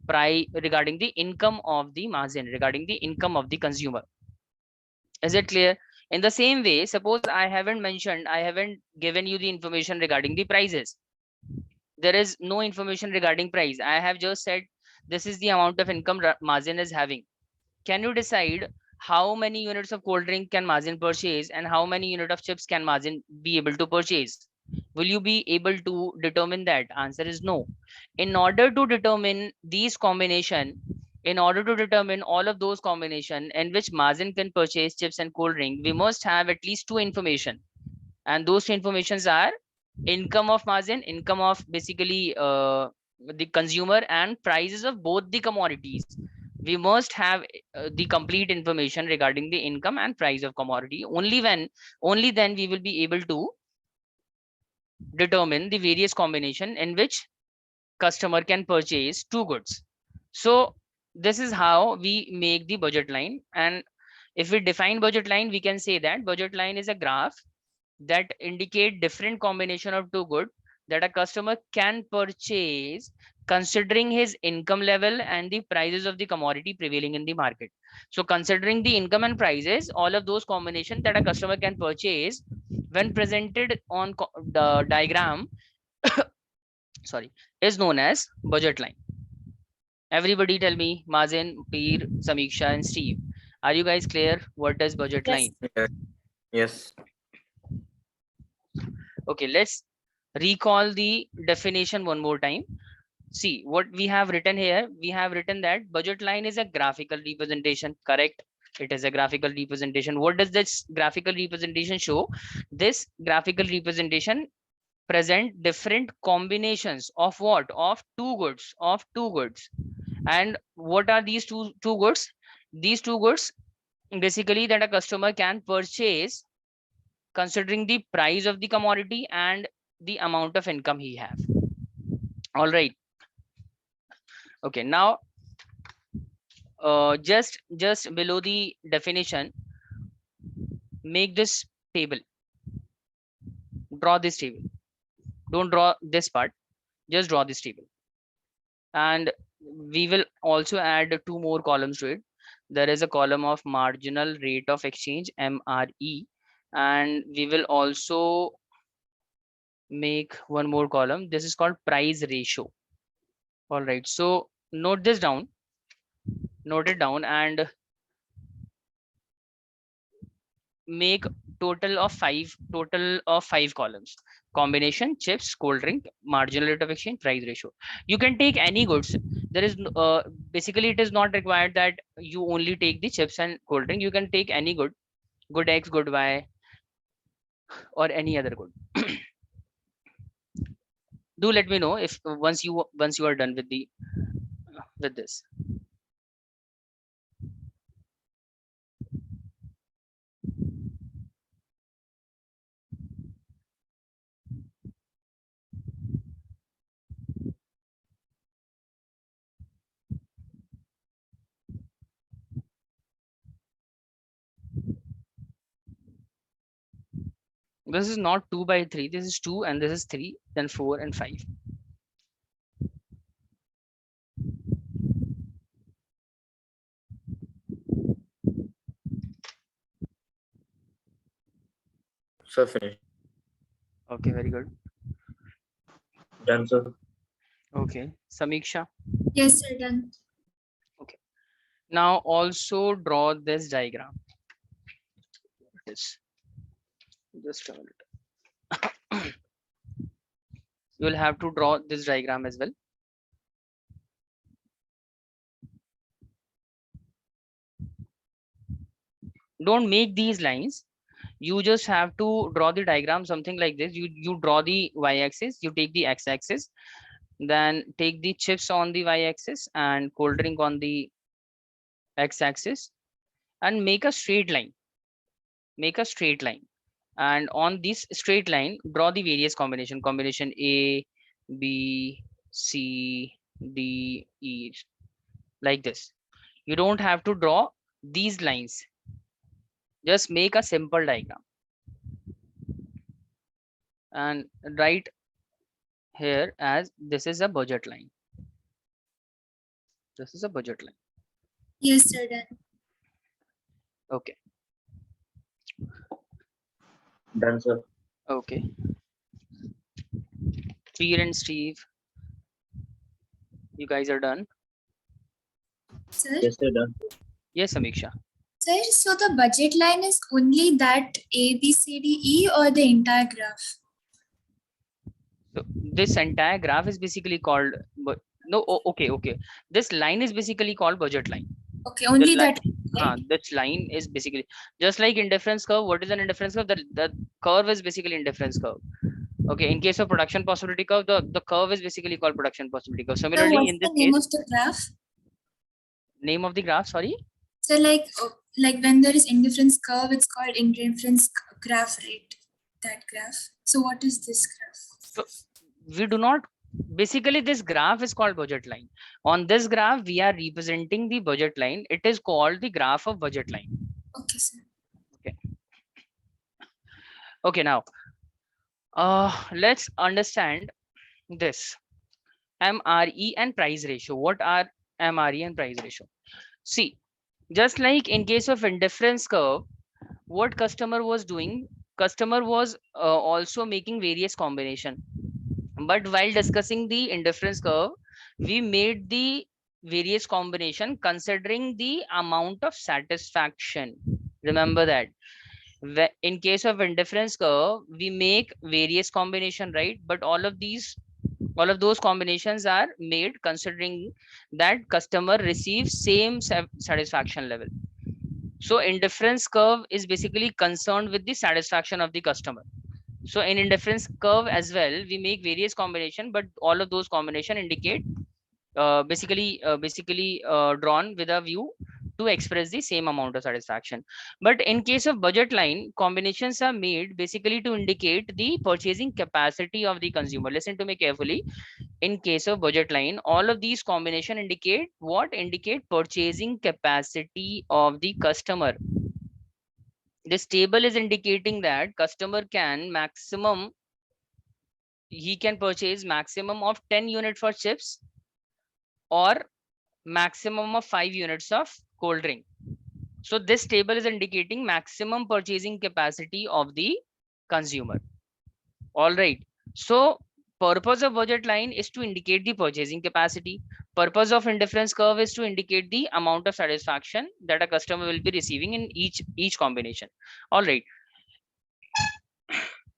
price, regarding the income of the Mazin, regarding the income of the consumer. Is it clear? In the same way, suppose I haven't given you the information regarding the prices. There is no information regarding price. I have just said this is the amount of income Mazin is having. Can you decide how many units of cold drink can Mazin purchase and how many unit of chips can Mazin be able to purchase? Will you be able to determine that? Answer is no. In order to determine these combination, in order to determine all of those combination in which Mazin can purchase chips and cold drink, we must have at least two information. And those two informations are income of Mazin, income of basically the consumer, and prices of both the commodities. We must have the complete information regarding the income and price of commodity. Only then we will be able to determine the various combination in which customer can purchase two goods. So this is how we make the budget line. And if we define budget line, we can say that budget line is a graph that indicate different combination of two goods that a customer can purchase considering his income level and the prices of the commodity prevailing in the market. So considering the income and prices, all of those combinations that a customer can purchase when presented on the diagram sorry, is known as budget line. Everybody tell me, Mazin, Peer, Samiksha and Steve, are you guys clear what is budget Yes. line? Yes. Okay, let's recall the definition one more time. See what we have written here. We have written that budget line is a graphical representation, correct? It is a graphical representation. What does this graphical representation show? This graphical representation present different combinations of what? Of two goods, And what are these two goods? These two goods basically that a customer can purchase considering the price of the commodity and the amount of income he have. All right. Okay, now just below the definition, make this table. Draw this table. Don't draw this part, just draw this table. And we will also add two more columns to it. There is a column of marginal rate of exchange, MRE, and we will also make one more column. This is called price ratio. All right, so note this down, note it down, and make total of five columns: combination, chips, cold drink, marginal rate of exchange, price ratio. You can take any goods. There is basically it is not required that you only take the chips and cold drink. You can take any good X, good Y, or any other good. Do let me know if once you are done with the with this. This is not 2 by 3. This is 2 and this is 3, then 4 and 5. So finished. Okay, very good. Done, sir. Okay, Samiksha. Yes, sir, done. Now also draw this diagram. This. Just a minute. You will have to draw this diagram as well. Don't make these lines. You just have to draw the diagram something like this. You draw the y-axis, you take the x-axis, then take the chips on the y-axis and cold drink on the x-axis, and make a straight line. Make a straight line. And on this straight line, draw the various combination A, B, C, D, E, like this. You don't have to draw these lines. Just make a simple diagram and write here as this is a budget line. This is a budget line. Yes, sir, done. Okay. Done, sir. Okay. Peer and Steve, you guys are done? Sir, Yes, sir. Done. Yes, Samiksha. sir, so the budget line is only that A, B, C, D, E, or the entire graph? So this entire graph is basically called, but no, okay. This line is basically called budget line. Okay, only line- that. Right? This line is basically just like indifference curve. What is an indifference curve? The curve is basically indifference curve. Okay, in case of production possibility curve, the curve is basically called production possibility curve. So Similarly, what's in this the name case, of the graph? name of the graph, sorry. So like when there is indifference curve, it's called indifference graph, right? That graph. So what is this graph? So we do not, basically this graph is called budget line. On this graph, we are representing the budget line. It is called the graph of budget line. Okay, sir. Okay, now let's understand this MRE and price ratio. What are MRE and price ratio? See, just like in case of indifference curve, what customer was doing, customer was also making various combination. But while discussing the indifference curve, we made the various combination considering the amount of satisfaction. Remember that. In case of indifference curve, we make various combination, right? But all of those combinations are made considering that customer receives same satisfaction level. So indifference curve is basically concerned with the satisfaction of the customer. So in indifference curve as well, we make various combination, but all of those combination indicate basically drawn with a view to express the same amount of satisfaction. But in case of budget line, combinations are made basically to indicate the purchasing capacity of the consumer. Listen to me carefully. In case of budget line, all of these combination indicate what? Indicate purchasing capacity of the customer. This table is indicating that customer can purchase maximum of 10 units for chips or maximum of 5 units of cold drink. So this table is indicating maximum purchasing capacity of the consumer. All right. So purpose of budget line is to indicate the purchasing capacity. Purpose of indifference curve is to indicate the amount of satisfaction that a customer will be receiving in each combination. All right.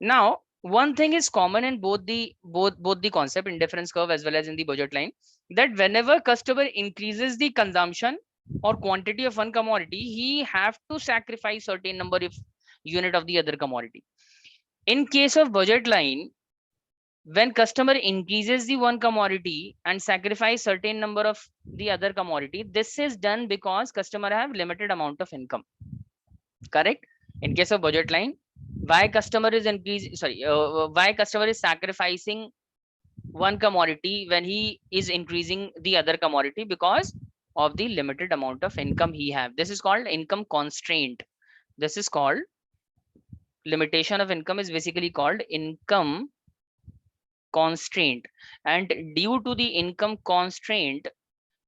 Now, one thing is common in both the concept indifference curve as well as in the budget line, that whenever customer increases the consumption or quantity of one commodity, he have to sacrifice certain number of unit of the other commodity. In case of budget line, when customer increases the one commodity and sacrifice certain number of the other commodity, this is done because customer have limited amount of income. Correct? In case of budget line, why customer is sacrificing one commodity when he is increasing the other commodity? Because of the limited amount of income he have. This is called income constraint. This is called limitation of income, is basically called income constraint. And due to the income constraint,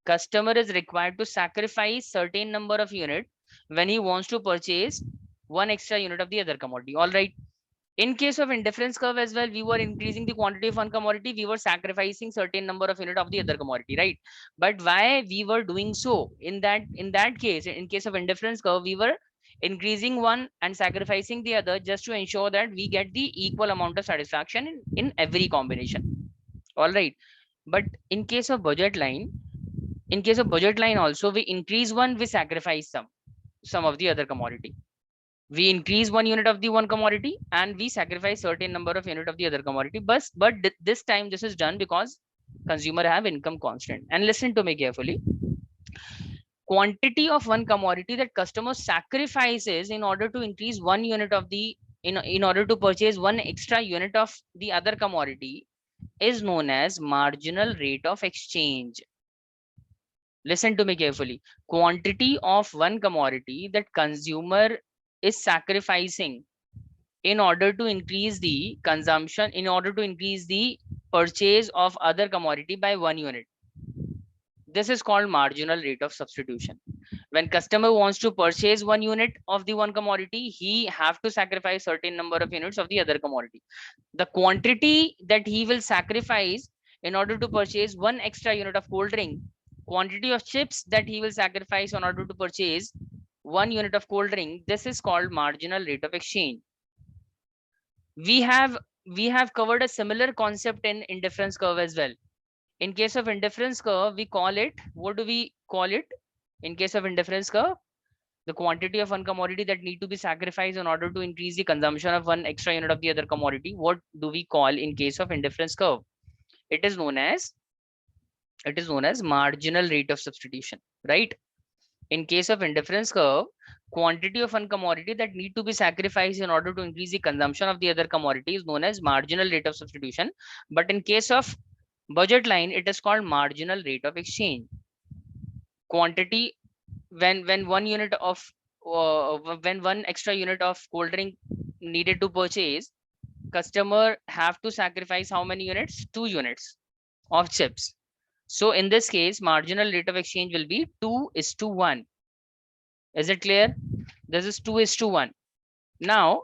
customer is required to sacrifice certain number of unit when he wants to purchase one extra unit of the other commodity. All right. In case of indifference curve as well, we were increasing the quantity of one commodity, we were sacrificing certain number of unit of the other commodity, right? But why we were doing so? In that case, in case of indifference curve, we were increasing one and sacrificing the other just to ensure that we get the equal amount of satisfaction in every combination. All right. But in case of budget line, also we increase one, we sacrifice some of the other commodity. We increase one unit of the one commodity and we sacrifice certain number of unit of the other commodity. But this time this is done because consumer have income constant. And listen to me carefully. Quantity of one commodity that customer sacrifices in order to increase one unit of the in order to purchase one extra unit of the other commodity is known as marginal rate of exchange. Listen to me carefully. Quantity of one commodity that consumer is sacrificing in order to increase the consumption, in order to increase the purchase of other commodity by 1 unit. This is called marginal rate of substitution. When customer wants to purchase 1 unit of the one commodity, he have to sacrifice certain number of units of the other commodity. The quantity that he will sacrifice in order to purchase one extra unit of cold drink, quantity of chips that he will sacrifice in order to purchase 1 unit of cold drink, this is called marginal rate of exchange. We have covered a similar concept in indifference curve as well. In case of indifference curve, we call it, what do we call it? In case of indifference curve, the quantity of one commodity that need to be sacrificed in order to increase the consumption of one extra unit of the other commodity, what do we call in case of indifference curve? It is known as marginal rate of substitution, right? In case of indifference curve, quantity of one commodity that need to be sacrificed in order to increase the consumption of the other commodity is known as marginal rate of substitution. But in case of budget line, it is called marginal rate of exchange. Quantity, when one unit of when one extra unit of cold drink needed to purchase, customer have to sacrifice how many units? 2 units of chips. So in this case, marginal rate of exchange will be 2:1. Is it clear? This is 2:1. Now,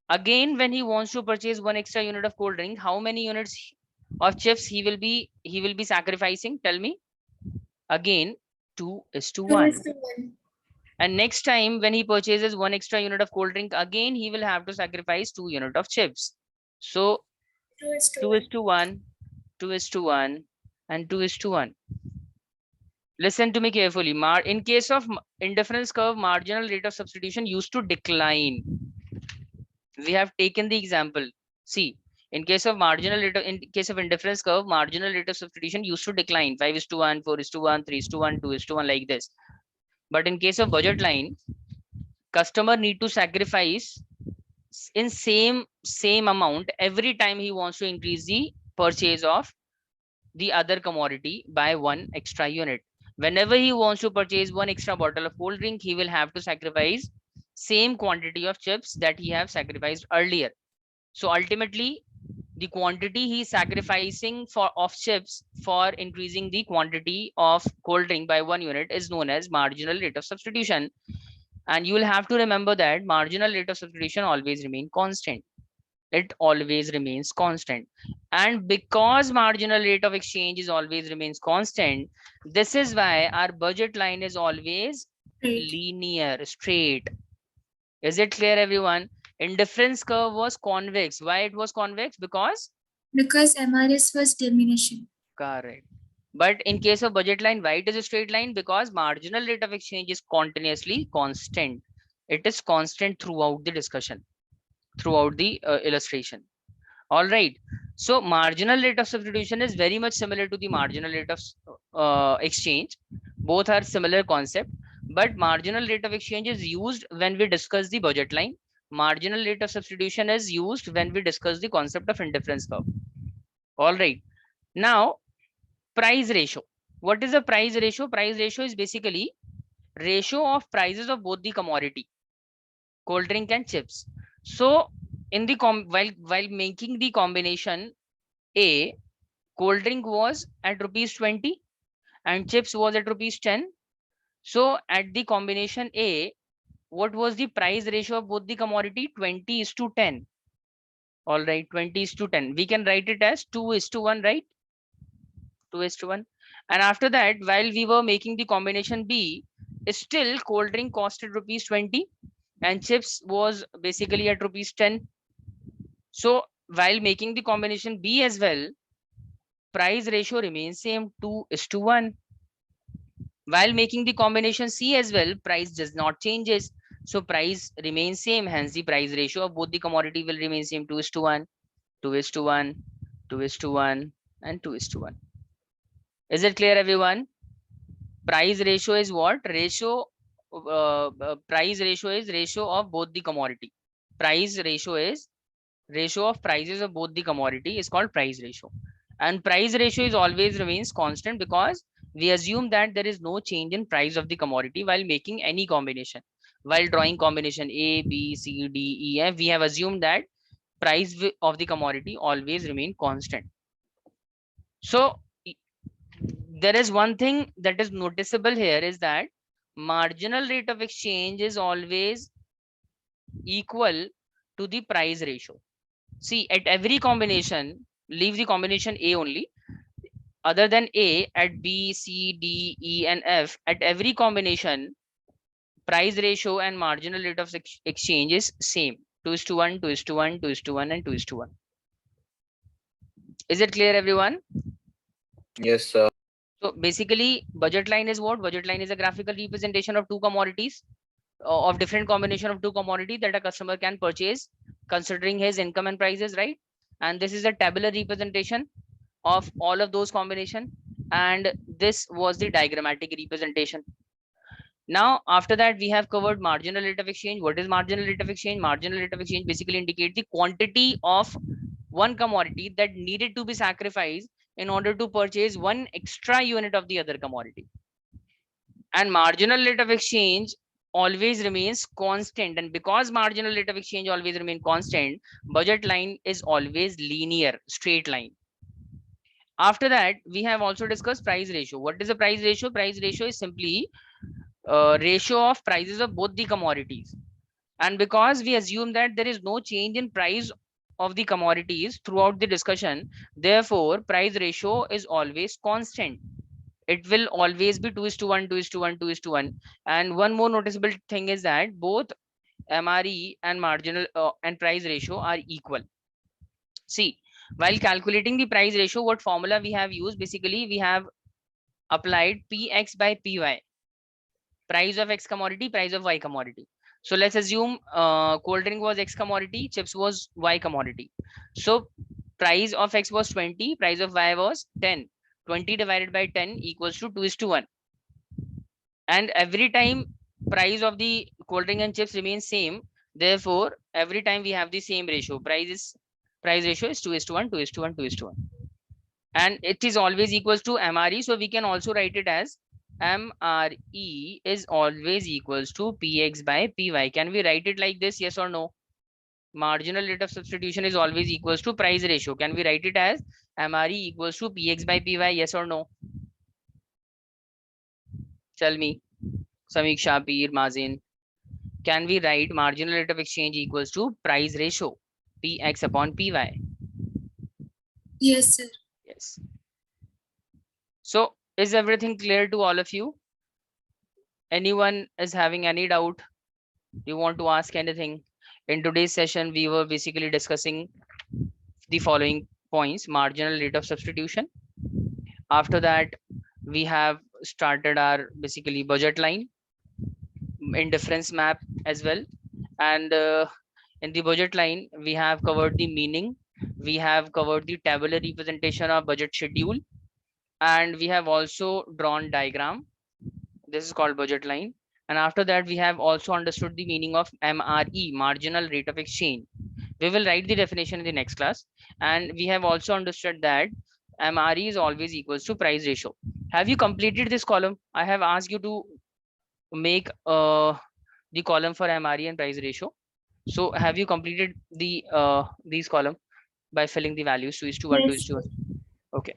again, when he wants to purchase one extra unit of cold drink, how many units of chips he will be sacrificing? Tell me. Again, 2:1. And next time when he purchases one extra unit of cold drink, again he will have to sacrifice 2 units of chips. So 2:1, 2:1, and 2:1. Listen to me carefully. In case of indifference curve, marginal rate of substitution used to decline. We have taken the example. See, in case of in case of indifference curve, marginal rate of substitution used to decline 5:1, 4:1, 3:1, 2:1, like this. But in case of budget line, customer need to sacrifice in same amount every time he wants to increase the purchase of the other commodity by 1 extra unit. Whenever he wants to purchase 1 extra bottle of cold drink, he will have to sacrifice same quantity of chips that he have sacrificed earlier. So ultimately, the quantity he is sacrificing of chips for increasing the quantity of cold drink by 1 unit is known as marginal rate of substitution. And you will have to remember that marginal rate of substitution always remain constant. It always remains constant. And because marginal rate of exchange is always remains constant, this is why our budget line is always linear, straight. Is it clear, everyone? Indifference curve was convex. Why it was convex? Because MRS was diminishing. correct. But in case of budget line, why it is a straight line? Because marginal rate of exchange is continuously constant. It is constant throughout the discussion, throughout the illustration. All right. So marginal rate of substitution is very much similar to the marginal rate of exchange. Both are similar concept, but marginal rate of exchange is used when we discuss the budget line. Marginal rate of substitution is used when we discuss the concept of indifference curve. All right. Now, price ratio. What is the price ratio? Price ratio is basically ratio of prices of both the commodity, cold drink and chips. So in the while making the combination A, cold drink was at ₹20 and chips was at ₹10. So at the combination A, what was the price ratio of both the commodity? 20:10. All right, 20:10. We can write it as 2:1, right? 2:1. And after that, while we were making the combination B, still cold drink costed ₹20 and chips was basically at ₹10. So while making the combination B as well, price ratio remains same, 2:1. While making the combination C as well, price does not changes. So price remains same, hence the price ratio of both the commodity will remain same, 2:1, 2:1, 2:1, and 2:1. Is it clear, everyone? Price ratio is what? Price ratio is ratio of both the commodity. Price ratio is ratio of prices of both the commodity is called price ratio. And price ratio is always remains constant because we assume that there is no change in price of the commodity while making any combination. While drawing combination A, B, C, D, E, F, we have assumed that price of the commodity always remain constant. So there is one thing that is noticeable here is that marginal rate of exchange is always equal to the price ratio. See, at every combination, leave the combination A only. Other than A, at B, C, D, E, and F, at every combination, price ratio and marginal rate of exchange is same. 2:1, 2:1, 2:1, and 2:1. Is it clear, everyone? Yes, sir. So basically, budget line is what? Budget line is a graphical representation of two commodities, of different combination of two commodities that a customer can purchase considering his income and prices, right? And this is a tabular representation of all of those combination, and this was the diagrammatic representation. Now after that, we have covered marginal rate of exchange. What is marginal rate of exchange? Marginal rate of exchange basically indicates the quantity of one commodity that needed to be sacrificed in order to purchase 1 extra unit of the other commodity. And marginal rate of exchange always remains constant, and because marginal rate of exchange always remain constant, budget line is always linear, straight line. After that, we have also discussed price ratio. What is the price ratio? Price ratio is simply ratio of prices of both the commodities. And because we assume that there is no change in price of the commodities throughout the discussion, therefore price ratio is always constant. It will always be 2:1, 2:1, 2:1. And one more noticeable thing is that both MRE and marginal and price ratio are equal. See, while calculating the price ratio, what formula we have used? Basically, we have applied Px by Py, price of X commodity, price of Y commodity. So let's assume cold drink was X commodity, chips was Y commodity. So price of X was 20, price of Y was 10. 20 divided by 10 equals to 2:1. And every time price of the cold drink and chips remains same, therefore every time we have the same ratio. Price ratio is 2:1, 2:1, 2:1. And it is always equals to MRE. So we can also write it as MRE is always equals to Px by Py. Can we write it like this? Yes or no? Marginal rate of substitution is always equals to price ratio. Can we write it as MRE equals to Px by Py? Yes or no? Tell me, Samiksha, Peer, Mazin. Can we write marginal rate of exchange equals to price ratio, Px upon Py? Yes, sir. Yes. So is everything clear to all of you? Anyone is having any doubt? You want to ask anything? In today's session, we were basically discussing the following points: marginal rate of substitution. After that, we have started our basically budget line, indifference map as well. And in the budget line, we have covered the meaning. We have covered the tabular representation of budget schedule. And we have also drawn diagram. This is called budget line. And after that, we have also understood the meaning of MRE, marginal rate of exchange. We will write the definition in the next class. And we have also understood that MRE is always equals to price ratio. Have you completed this column? I have asked you to make the column for MRE and price ratio. So have you completed the these column by filling the values 2:1, Yes. 2:1? Okay.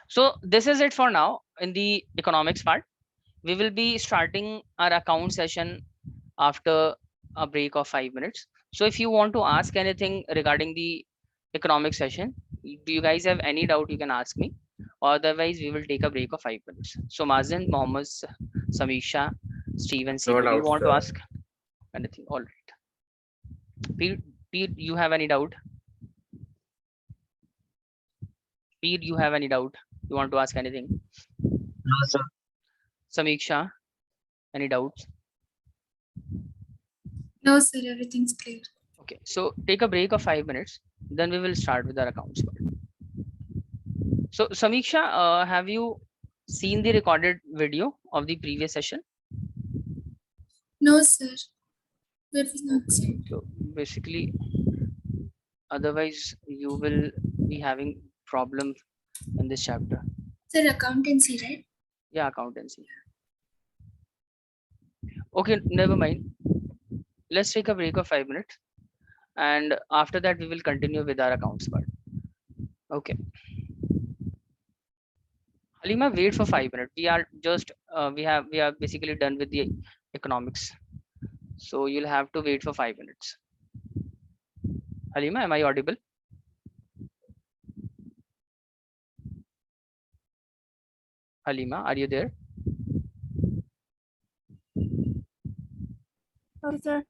So this is it for now in the economics part. We will be starting our account session after a break of 5 minutes. So if you want to ask anything regarding the economic session, do you guys have any doubt, you can ask me. Otherwise, we will take a break of 5 minutes. So Mazen, Mohammed, Samisha, Steven, No Seema, do you doubt, want to sir. ask anything? All right. Pete, you have any doubt? Pete, you have any doubt? You want to ask anything? No, sir. Samiksha, any doubts? No, sir. Everything's clear. Okay, so take a break of 5 minutes, then we will start with our accounts part. So Samiksha, have you seen the recorded video of the previous session? No, sir. That was not sent. So basically, otherwise you will be having problem in this chapter. Sir, accountancy, right? Yeah, accountancy. Okay, never mind. Let's take a break of 5 minutes, and after that we will continue with our accounts part. Okay. Halima, wait for 5 minutes. We are just we are basically done with the economics. So you'll have to wait for 5 minutes. Halima, am I audible? Halima, are you there? Okay, sir.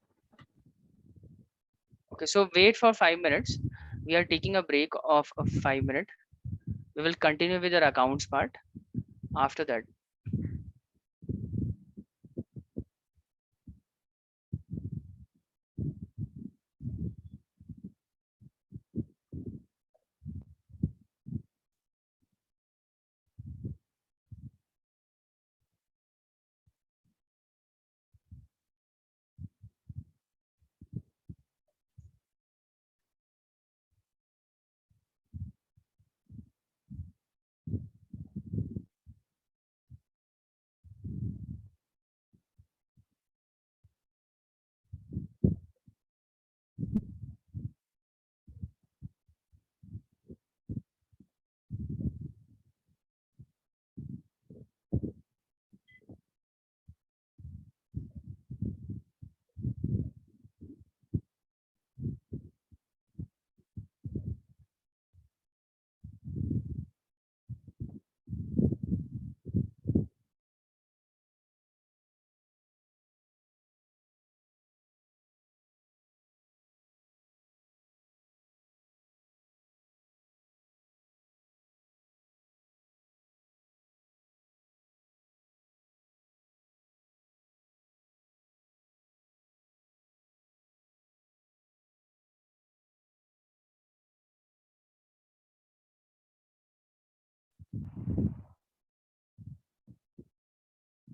Okay, so wait for 5 minutes. We are taking a break of 5 minutes. We will continue with our accounts part after that.